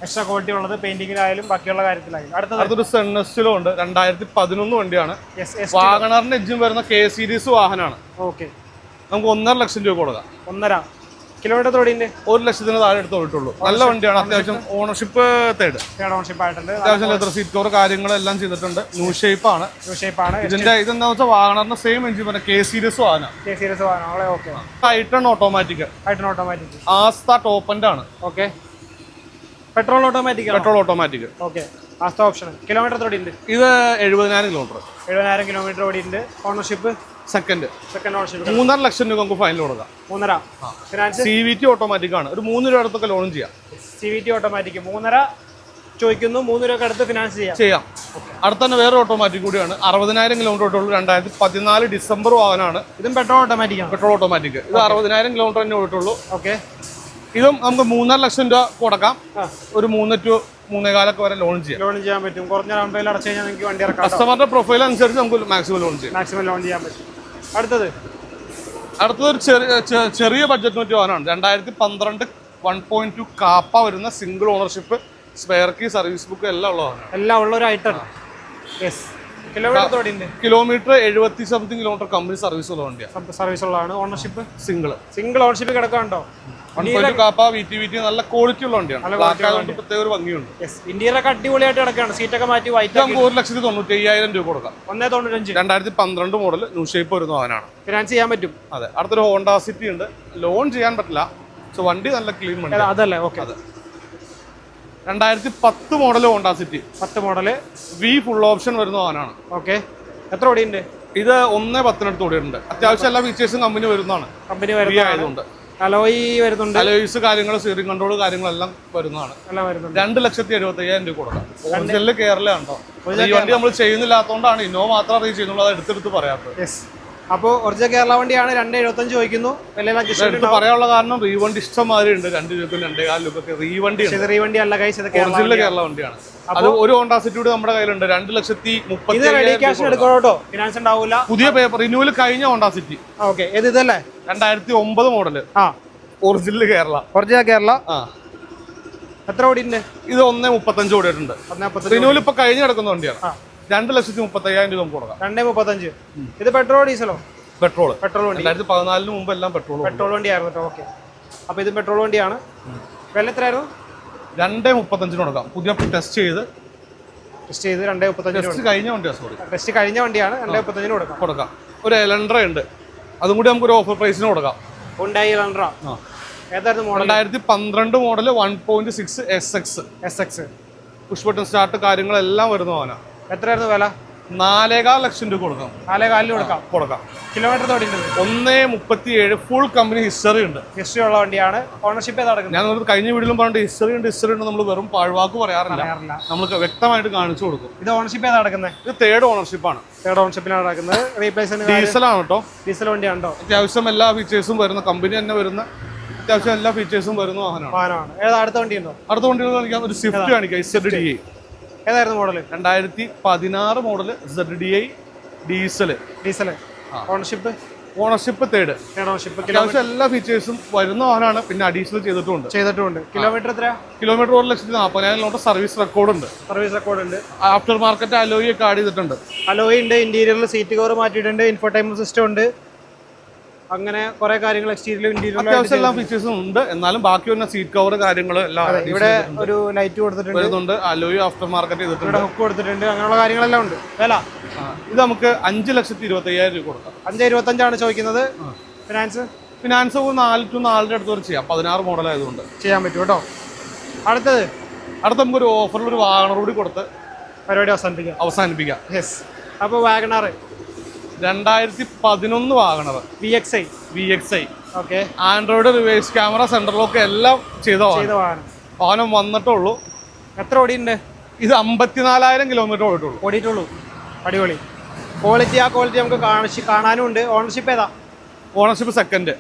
എക്സ്ട്രാ ക്വാളിറ്റി ഉള്ളത് പെയിന്റിങ്ങിലായാലും ബാക്കിയുള്ള കാര്യത്തിലായാലും. അടുത്തൊരു സെന്നസ്റ്റിലും ഉണ്ട്. 2011 വണ്ടിയാണ്. വാഗണറിന്റെ എഞ്ചിൻ വരുന്ന K സീരീസ് വാഹനമാണ്. ഓക്കെ. നമുക്ക് 1.5 ലക്ഷം രൂപ കൊടുക്കാം. 1.5 കിലോമീറ്റർ ഓടിയുണ്ട്. 1 ലക്ഷത്തിന് താഴെ എടുത്ത് ഓടിട്ടുള്ളൂ. നല്ല വണ്ടിയാണ്. അത്യാവശ്യം ഓണർഷിപ്പ് തേർഡ് ഓണർഷിപ്പ് ആയിട്ടുണ്ട്. അത്യാവശ്യം ലെതർ സീറ്റ് കവർ കാര്യങ്ങളെല്ലാം ചെയ്തിട്ടുണ്ട്. ന്യൂ ഷേപ്പ് ആണ്. ഇതിന്റെ ഇതെന്താ വെച്ചാൽ വാഗണറിന്റെ സെയിം എഞ്ചിൻ പറഞ്ഞ K സീരീസ് വാഹനം. ടൈറ്റൺ ഓട്ടോമാറ്റിക്. ആസ്ത ടോപ്പ് എൻഡ് ആണ്. ഓക്കെ. Petrol automatic. ഓക്കെ. ആസ്ത ഓപ്ഷൻ. കിലോമീറ്റർ ഓടിയുണ്ട്. ഇത് 70,000 കിലോമീറ്റർ. 70,000 കിലോമീറ്റർ ഓടിയുണ്ട്. Ownership second ownership. 3.5 ലക്ഷം രൂപ നമുക്ക് ഫൈനൽ കൊടുക്കാം. 3.5. ഫിനാൻസ് CVT ഓട്ടോമാറ്റിക് ആണ്. ഒരു 3 രൂപ അടുത്തൊക്കെ ലോൺ ചെയ്യാം. CVT ഓട്ടോമാറ്റിക് 3.5 ചോദിക്കുന്നു. 3 രൂപ അടുത്ത് ഫിനാൻസ് ചെയ്യാം. അടുത്ത തന്നെ വേറെ ഓട്ടോമാറ്റിക് കൂടിയാണ്. 60,000 കിലോമീറ്റർ ഓട്ടുള്ളൂ. 2014 ഡിസംബർ വാഹനമാണ്. ഇതും പെട്രോൾ ഓട്ടോമാറ്റിക് ആണ്. Petrol automatic. ഇത് 60,000 കിലോമീറ്റർ തന്നെ ഓട്ടുള്ളൂ. ഓക്കെ. ഇതും നമുക്ക് 3.5 ലക്ഷം രൂപ കൊടുക്കാം. ഒരു 3 to 3.25 വരെ ലോൺ ചെയ്യാൻ പറ്റും. കുറഞ്ഞ റൗണ്ടിൽ അടച്ചു കഴിഞ്ഞാൽ നിങ്ങൾക്ക് വണ്ടി ഇറക്കാം. കസ്റ്റമറുടെ പ്രൊഫൈൽ അനുസരിച്ച് നമുക്ക് മാക്സിമം ലോൺ ചെയ്യാൻ പറ്റും. അടുത്തൊരു ചെറിയ ബഡ്ജറ്റ് നോക്കി വാഹനമാണ്. 2012 1.2 കാപ്പ വരുന്ന single ownership spare key service book എല്ലാം ഉള്ള ഒരു item. Kilometre 70-something kilometre company service ഉള്ള വണ്ടിയാണ്. സർവീസ് ഉള്ളതാണ്. ഓണർഷിപ്പ് സിംഗിൾ ഓണർഷിപ്പ് കിടക്കാണ്ടോ? 1.2 കാപ്പ VT നല്ല ക്വാളിറ്റി ഉള്ള വണ്ടിയാണ്. പ്രത്യേക ഒരു ഭംഗിയുണ്ട്. ഇന്ത്യയിലൊക്കെ അടിപൊളിയായിട്ട് കിടക്കാണ്. സീറ്റൊക്കെ മാറ്റി വൈറ്റ്. നമുക്ക് 1,95,000 രൂപ കൊടുക്കാം. 1.95. 2012 മോഡൽ ന്യൂ ഷേപ്പ് വരുന്ന വാഹനമാണ്. ഫിനാൻസ് ചെയ്യാൻ പറ്റും. അതെ. അടുത്തൊരു ഹോണ്ട സിറ്റി ഉണ്ട്. ലോൺ ചെയ്യാൻ പറ്റില്ല. സോ വണ്ടി നല്ല ക്ലീൻ വണ്ടി അതല്ലേ? Okay. 2010 model Honda city. 10 model V full option വരുന്ന വാഹനമാണ്. ഓക്കെ. എത്ര ഓടിയുണ്ട്? ഇത് 1.10 ഓടിയിട്ടുണ്ട്. അത്യാവശ്യം എല്ലാ ഫീച്ചേഴ്സും കമ്പനി വരുന്നതാണ്. ആയതുകൊണ്ട് അലോയ് വരുന്നുണ്ട്. അലോയ്സ് കാര്യങ്ങൾ സ്റ്റിയറിംഗ് കൺട്രോൾ കാര്യങ്ങളെല്ലാം വരുന്നതാണ്. 2,75,000 രൂപ കൊടുക്കാം. ഒറിജിനൽ കേരള ഉണ്ടോ? ഈ വണ്ടി നമ്മൾ ചെയ്യുന്നില്ലാത്തതുകൊണ്ടാണ് ഇന്നോവ മാത്രം അറിയിച്ച് ചെയ്യുന്നുള്ളൂ. അത് എടുത്തെടുത്ത് പറയാത്തത്. അപ്പോൾ ഒറിജിനൽ കേരള വണ്ടിയാണ്. 2.75 ചോദിക്കുന്നു. പറയാനുള്ള കാരണം റീവണ്ടി ഇഷ്ടംമാതിരി ഉണ്ട്. 2 രൂപ 2.25 രൂപ റീവണ്ടി അല്ല. ഒറിജിനൽ കേരള വണ്ടിയാണ്. അത് ഒരു ഹോണ്ട സിറ്റിയുടെ നമ്മുടെ കയ്യിലുണ്ട്. 2,30,000 ഫിനാൻസ് ഉണ്ടാവില്ല. പുതിയ പേപ്പർ റിന്യൂവൽ കഴിഞ്ഞ ഹോണ്ട സിറ്റി. ഓക്കെ. ഇതല്ലേ 2009 മോഡല്. ഒറിജിനൽ കേരള. എത്ര ഓടിയുണ്ട്? ഇത് 1.35 ഓടിയിട്ടുണ്ട്. റിന്യൂവൽ ഇപ്പൊ കഴിഞ്ഞ് കിടക്കുന്ന വണ്ടിയാണ്. 2,35,000 രൂപ കൊടുക്കാം. 2.35. ഇത് പെട്രോൾ ഡീസലോ? പെട്രോൾ. 2014 മുമ്പ് എല്ലാം പെട്രോൾ വണ്ടിയായിരുന്നു. ഓക്കെ. അപ്പൊ ഇത് പെട്രോൾ വണ്ടിയാണ്. വില എത്രയായിരുന്നു? 2.35 കൊടുക്കാം. പുതിയ ടെസ്റ്റ് ചെയ്ത് 2.35 കഴിഞ്ഞ വണ്ടിയാണ്. സോറി, ടെസ്റ്റ് കഴിഞ്ഞ വണ്ടിയാണ്. 2.35 കൊടുക്കാം. ഒരു എലൻഡ്ര ഉണ്ട്. അതും കൂടി നമുക്ക് ഒരു ഓഫർ പ്രൈസിന് കൊടുക്കാം. Hyundai Elantra. ഏതായിരുന്നു model? 2012 model 1.6 SX. Push button start കാര്യങ്ങളെല്ലാം വരുന്ന വാഹനം. എത്രയായിരുന്നു വില? 4.25 ലക്ഷം രൂപ കൊടുക്കാം. 4.25 കൊടുക്കാം. കിലോമീറ്റർ 1.37 ഫുൾ കമ്പനി ഹിസ്റ്ററി ഉണ്ട്. ഹിസ്റ്ററി ഉള്ള വണ്ടിയാണ്. ഓണർഷിപ്പ് ഞാൻ കഴിഞ്ഞ വീഡിയോയിലും പറഞ്ഞിട്ട് ഹിസ്റ്ററി ഉണ്ട്. നമ്മൾ വെറും പാഴ്വാക്ക് പറയാറില്ല. നമ്മൾ വ്യക്തമായിട്ട് കാണിച്ചു കൊടുക്കും. ഇത് ഓണർഷിപ്പ് ഏതാ നടക്കുന്നത്? ഇത് തേർഡ് ഓണർഷിപ്പാണ്. നടക്കുന്നത്. റീപ്ലേസ്മെന്റ് ഡീസലാണ് കേട്ടോ. ഡീസൽ വണ്ടിയാണോ? അത്യാവശ്യം എല്ലാ ഫീച്ചേഴ്സും വരുന്ന കമ്പനി തന്നെ വരുന്ന അത്യാവശ്യം എല്ലാ ഫീച്ചേഴ്സും വരുന്ന വാഹനമാണ്. അടുത്ത വണ്ടി ഉണ്ടോ? അടുത്ത വണ്ടികൾ കാണിക്കാം. ഒരു സ്വിഫ്റ്റ് കാണിക്കാം. ZDI. ഏതായിരുന്നു model? 2016 model ZDI diesel. Ownership ownership third. Ownership. അത്യാവശ്യം എല്ലാ ഫീച്ചേഴ്സും വരുന്ന വാഹനമാണ്. പിന്നെ അഡീഷണൽ ചെയ്തിട്ടുണ്ട്. കിലോമീറ്റർ എത്ര? കിലോമീറ്റർ 1,40,000 കിലോമീറ്റർ സർവീസ് റെക്കോർഡ് ഉണ്ട്. ആഫ്റ്റർ മാർക്കറ്റ് അലോയി ഒക്കെ ആഡ് ചെയ്തിട്ടുണ്ട്. അലോയി ഉണ്ട്. ഇന്റീരിയറിൽ സീറ്റ് കവർ മാറ്റിയിട്ടുണ്ട്. ഇൻഫോടൈൻമെന്റ് സിസ്റ്റം ഉണ്ട്. അങ്ങനെ കുറെ കാര്യങ്ങൾ എക്സ്റ്റീരിയർ ഇന്റീരിയർ അത്യാവശ്യം എല്ലാ ഫീച്ചേഴ്സും ഉണ്ട്. എന്നാലും ബാക്കി വന്ന സീറ്റ് കവർ കാര്യങ്ങൾ എല്ലാം ഇവിടെ ഒരു ലൈറ്റ് കൊടുത്തിട്ടുണ്ട്. അലോയി ആഫ്റ്റർ മാർക്കറ്റ് ചെയ്തിട്ടുണ്ട്. ഇവിടെ ഹുക്ക് കൊടുത്തിട്ടുണ്ട്. അങ്ങനെയുള്ള കാര്യങ്ങളെല്ലാം ഉണ്ട്. വില ഇത് നമുക്ക് 5,25,000 രൂപ കൊടുക്കാം. 5,25,000 ചോദിക്കുന്നത്. ഫിനാൻസ് 4 to 4 അടുത്ത് വരെ ചെയ്യാം. 16 മോഡൽ ആയതുകൊണ്ട് ചെയ്യാൻ പറ്റും കേട്ടോ. അടുത്ത നമുക്കൊരു ഓഫറിൽ ഒരു വാഗണർ കൂടി കൊടുത്ത് പരിപാടി അവസാനിപ്പിക്കാം. യെസ്. അപ്പോൾ Wagon R 2011 Wagon R VXI. Okay. Android reverse camera centre lock എല്ലാം ചെയ്ത വാഹനം വന്നിട്ടുള്ളൂ. എത്ര ഓടിയുണ്ട്? ഇത് 54,000 കിലോമീറ്റർ ഓടിയിട്ടുള്ളൂ. അടിപൊളി ക്വാളിറ്റി. ആ ക്വാളിറ്റി നമുക്ക് കാണാനും ഉണ്ട്. ഓണർഷിപ്പ് ഏതാ? ഓണർഷിപ്പ് സെക്കൻഡ്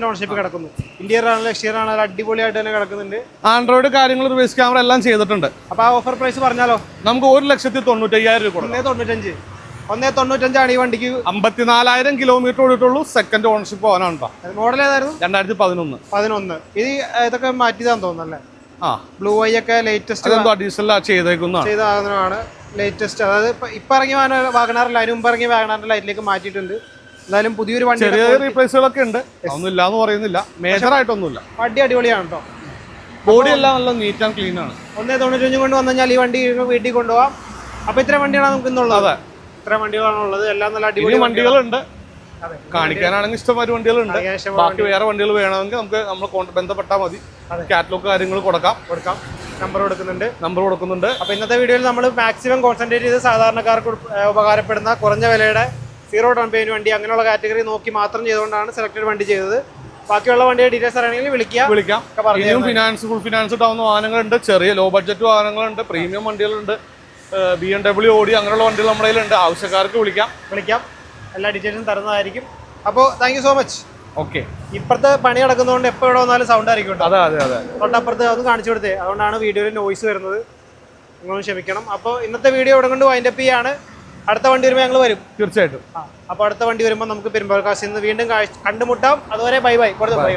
ഓണർഷിപ്പ് കിടക്കുന്നു. ഇന്റീരിയർ ആണെങ്കിലും എക്സ്റ്റീരിയർ ആണെങ്കിലും അടിപൊളിയായിട്ട് തന്നെ കിടക്കുന്നുണ്ട്. ആൻഡ്രോയിഡ് കാര്യങ്ങൾ റിവേഴ്സ് ക്യാമറ എല്ലാം ചെയ്തിട്ടുണ്ട്. അപ്പോൾ ആ ഓഫർ പ്രൈസ് പറഞ്ഞാലോ? നമുക്ക് 1,95,000 രൂപ കൊടുക്കാം. 1,95,000 ഈ വണ്ടിക്ക്. 54,000 കിലോമീറ്റർ ഓടിയിട്ടുള്ളൂ. സെക്കൻഡ് ഓണർഷിപ്പ് വാഹനമാണ്. മോഡൽ ഏതായിരുന്നു? 2011. ഇത് ഇതൊക്കെ മാറ്റിയതാന്ന് തോന്നുന്നല്ലേ? ബ്ലൂ ഐ ഒക്കെ ലേറ്റസ്റ്റ് അഡീഷണൽ ചെയ്തതാണ്. ലേറ്റസ്റ്റ്. അതായത് ഇപ്പൊ ഇറങ്ങിയ വാഗണറിൽ അതിന് മുമ്പ് ഇറങ്ങിയ വാഗണറിന്റെ ലൈറ്റിലേക്ക് മാറ്റിയിട്ടുണ്ട്. എന്തായാലും പുതിയൊരു വണ്ടി. ചെറിയ റീപ്ലേസുകളൊക്കെ ഉണ്ട്. ഒന്നും ഇല്ലാന്ന് പറയുന്നില്ല. മേജർ ആയിട്ടൊന്നുമില്ല. വണ്ടി അടിപൊളിയാണ് കേട്ടോ. ബോഡി എല്ലാം നല്ല നീറ്റ് ആൻഡ് ക്ലീൻ ആണ്. 1,95 കൊണ്ട് വന്നു കഴിഞ്ഞാൽ ഈ വണ്ടി വീട്ടിൽ കൊണ്ടുപോകാം. അപ്പൊ ഇത്ര വണ്ടിയാണ് നമുക്ക് ഇന്നുള്ളത്. ഇത്ര വണ്ടികളാണുള്ളത്. എല്ലാം നല്ല അടിപൊളി വണ്ടികളുണ്ട്. കാണിക്കാനാണെങ്കിൽ ഇഷ്ടംമാതിരി വണ്ടികളുണ്ട്. ബാക്കി വേറെ വണ്ടികൾ വേണമെങ്കിൽ നമ്മൾ ബന്ധപ്പെട്ടാൽ മതി. കാറ്റലോഗ് കാര്യങ്ങൾ കൊടുക്കാം. നമ്പർ കൊടുക്കുന്നുണ്ട്. അപ്പൊ ഇന്നത്തെ വീഡിയോയിൽ നമ്മൾ മാക്സിമം കോൺസെൻട്രേറ്റ് ചെയ്ത് സാധാരണക്കാർക്ക് ഉപകാരപ്പെടുന്ന കുറഞ്ഞ വിലയുടെ 0 ഡൗൺ പേയ്മെന്റ് വണ്ടി അങ്ങനെയുള്ള കാറ്റഗറി നോക്കി മാത്രം ചെയ്തുകൊണ്ടാണ് സെലക്ടഡ് വണ്ടി ചെയ്തത്. ബാക്കിയുള്ള വണ്ടിയുടെ ഡീറ്റെയിൽസ് അറിയണമെങ്കിൽ വിളിക്കാം. ഫുൾ ഫിനാൻസ് ഉണ്ടാവുന്ന വാഹനങ്ങളുണ്ട്. ചെറിയ ലോ ബഡ്ജറ്റ് വാഹനങ്ങളുണ്ട്. പ്രീമിയം വണ്ടികളുണ്ട്. BMW ഓടി അങ്ങനെയുള്ള വണ്ടികൾ നമ്മുടെ കയ്യിലുണ്ട്. ആവശ്യക്കാർക്ക് വിളിക്കാം. എല്ലാ ഡീറ്റെയിൽസും തരുന്നതായിരിക്കും. അപ്പോൾ thank you so much. Okay. ഇപ്പുറത്തെ പണി നടക്കുന്നതുകൊണ്ട് എപ്പോൾ ഇവിടെ വന്നാലും സൗണ്ട് ആയിരിക്കും. അതെ. തൊട്ടപ്പുറത്ത് ഒന്ന് കാണിച്ചു കൊടുത്തേ. അതുകൊണ്ടാണ് വീഡിയോയിൽ നോയ്സ് വരുന്നത്. നിങ്ങളൊന്ന് ക്ഷമിക്കണം. അപ്പോൾ ഇന്നത്തെ വീഡിയോ ഇവിടെ കൊണ്ട് വൈൻഡപ്പ് ചെയ്യാണ്. അടുത്ത വണ്ടി വരുമ്പോൾ ഞങ്ങൾ വരും തീർച്ചയായിട്ടും. അപ്പോൾ അടുത്ത വണ്ടി വരുമ്പോൾ നമുക്ക് പെരുമ്പാവൂർ കാശിൽ നിന്ന് വീണ്ടും കണ്ടുമുട്ടാം. അതുവരെ ബൈ. കൊടുത്തു ബൈ.